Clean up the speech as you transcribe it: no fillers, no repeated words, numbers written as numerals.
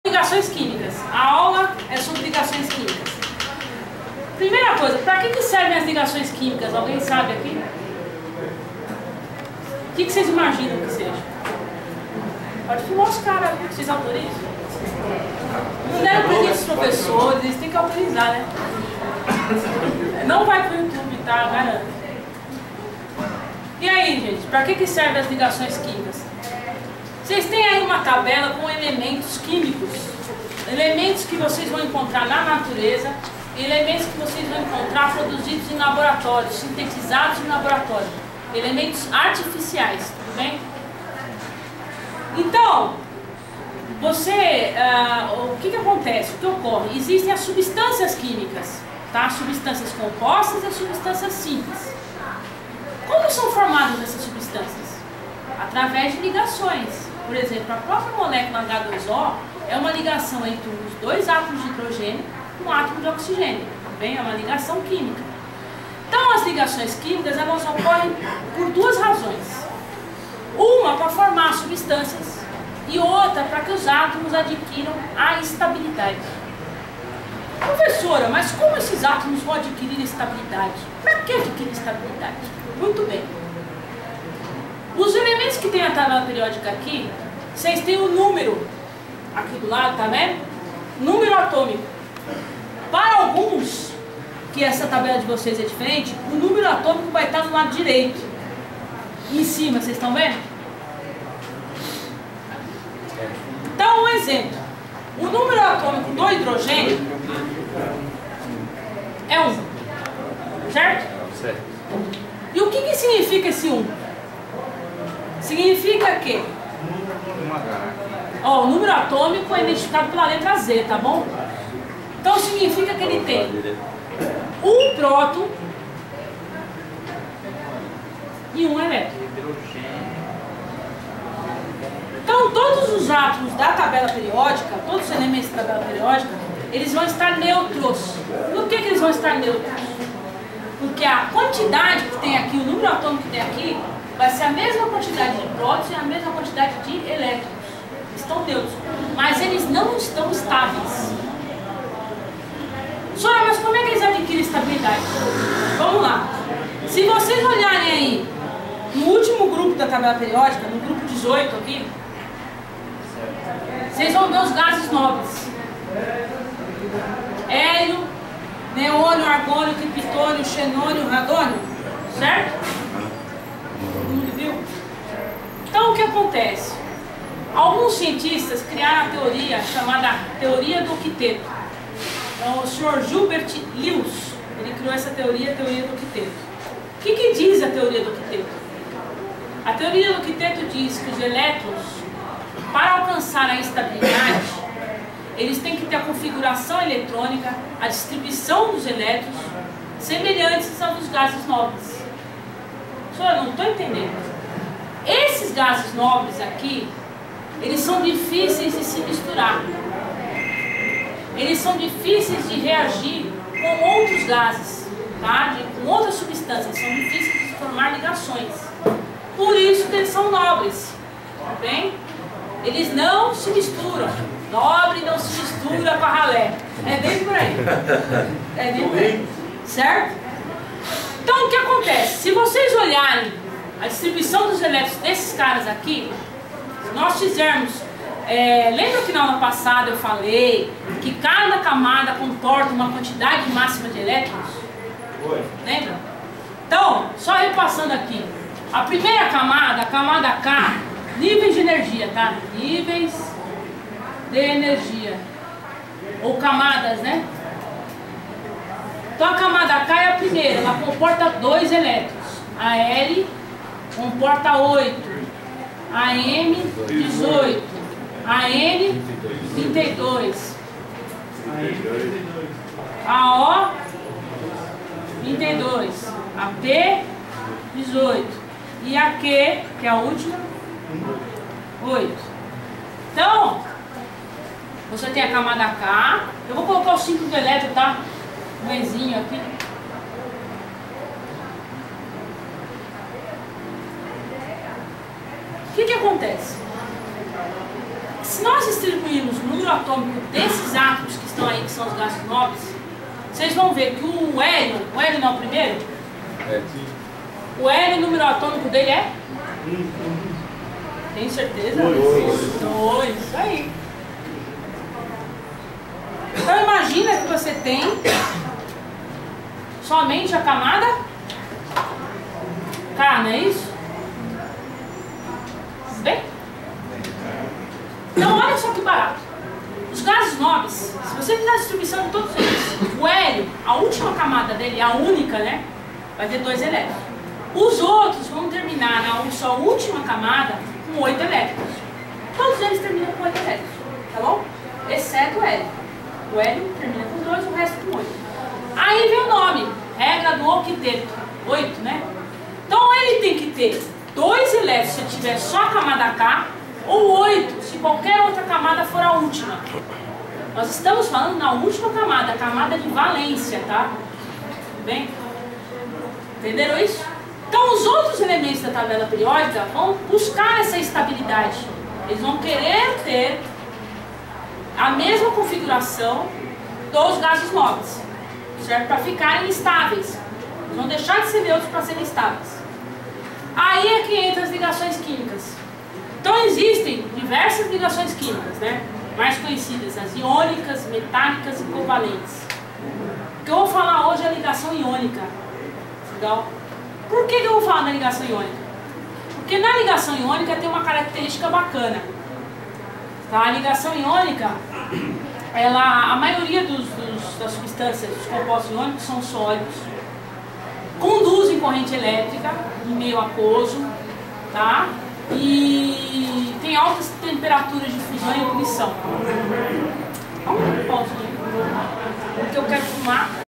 Ligações químicas. A aula é sobre ligações químicas. Primeira coisa, para que servem as ligações químicas? Alguém sabe aqui? O que vocês imaginam que seja? Pode filmar os caras, vocês autorizam? Não deram presente os professores, eles têm que autorizar, né? Não vai pro YouTube, tá? Garanto. E aí, gente, para que servem as ligações químicas? Vocês têm aí uma tabela com elementos químicos, elementos que vocês vão encontrar na natureza, elementos que vocês vão encontrar produzidos em laboratórios, sintetizados em laboratório, elementos artificiais, tudo bem? Então, o que acontece? O que ocorre? Existem as substâncias químicas, tá? Substâncias compostas e substâncias simples. Como são formadas essas substâncias? Através de ligações. Por exemplo, a própria molécula H2O é uma ligação entre os dois átomos de hidrogênio e um átomo de oxigênio. Bem, é uma ligação química. Então, as ligações químicas elas ocorrem por duas razões. Uma para formar substâncias e outra para que os átomos adquiram a estabilidade. Professora, mas como esses átomos vão adquirir estabilidade? Para que adquirir estabilidade? Muito bem. Os elementos que tem a tabela periódica aqui, vocês têm o número aqui do lado, tá vendo? Número atômico. Para alguns, que essa tabela de vocês é diferente, o número atômico vai estar do lado direito. Em cima, vocês estão vendo? Então, um exemplo. O número atômico do hidrogênio é 1. Certo? Certo. E o que significa esse 1? Significa que o número atômico é identificado pela letra Z, tá bom? Então significa que ele tem um próton e um elétron. Então todos os átomos da tabela periódica, todos os elementos da tabela periódica, eles vão estar neutros. Por que eles vão estar neutros? Porque a quantidade que tem aqui, o número atômico que tem aqui, vai ser a mesma quantidade de prótons e a mesma quantidade de elétrons. Estão neutros. Mas eles não estão estáveis. Sora, mas como é que eles adquirem estabilidade? Vamos lá. Se vocês olharem aí, no último grupo da tabela periódica, no grupo 18 aqui, vocês vão ver os gases nobres. Hélio, neônio, argônio, criptônio, xenônio, radônio. Certo? Então o que acontece? Alguns cientistas criaram a teoria chamada teoria do octeto. Então o Sr. Gilbert Lewis, ele criou essa teoria, a teoria do octeto. O que diz a teoria do octeto? A teoria do octeto diz que os elétrons, para alcançar a estabilidade, eles têm que ter a configuração eletrônica, a distribuição dos elétrons, semelhantes aos dos gases nobres. Senhor, eu não estou entendendo. Esses gases nobres aqui, eles são difíceis de se misturar. Eles são difíceis de reagir com outros gases, tá? Com outras substâncias. São difíceis de formar ligações. Por isso que eles são nobres. Tá bem? Eles não se misturam. Nobre não se mistura com a ralé. É bem por aí. É bem por aí. Certo? Então o que acontece? Se vocês olharem a distribuição dos elétrons desses caras aqui, se nós fizermos, lembra que na aula passada eu falei que cada camada comporta uma quantidade máxima de elétrons? Lembra? Então, só repassando aqui, a primeira camada, a camada K, níveis de energia, tá? Níveis de energia, ou camadas, né? Então a camada K é a primeira, ela comporta 2 elétrons, a L comporta 8, a M 18, a N 32, a O 22, a P 18 e a Q, que é a última, 8. Então, você tem a camada K, eu vou colocar o símbolo do elétron, tá? Um Ezinho aqui. O que acontece? Se nós distribuirmos o número número atômico desses átomos que estão aí, que são os gases nobres, vocês vão ver que o hélio não é o primeiro? O hélio, o número atômico dele é? Tem certeza? 2. Isso aí. Então imagina que você tem somente a camada K, não é isso? Bem? Então olha só que barato. Os gases nobres, se você fizer a distribuição de todos eles, o hélio, a última camada dele, a única, né? Vai ter 2 elétrons. Os outros vão terminar na sua última camada com 8 elétrons. Todos eles terminam com 8 elétrons, tá bom? Exceto o hélio. O hélio termina com 2, o resto com 8. Aí vem o nome, regra do octeto, 8, né? Então ele tem que ter 2 elétrons se tiver só a camada K, ou 8 se qualquer outra camada for a última. Nós estamos falando na última camada, a camada de valência, tá? Tudo bem? Entenderam isso? Então os outros elementos da tabela periódica vão buscar essa estabilidade. Eles vão querer ter a mesma configuração dos gases nobres, certo? Para ficarem estáveis. Eles vão deixar de ser neutros para serem estáveis. Aí é que entram as ligações químicas. Então existem diversas ligações químicas, né? Mais conhecidas, as iônicas, metálicas e covalentes. O que eu vou falar hoje é a ligação iônica. Legal? Por que eu vou falar da ligação iônica? Porque na ligação iônica tem uma característica bacana. Tá? A ligação iônica, a maioria das substâncias, dos compostos iônicos são sólidos, conduzem corrente elétrica em meio aquoso, tá? E tem altas temperaturas de fusão e ebulição.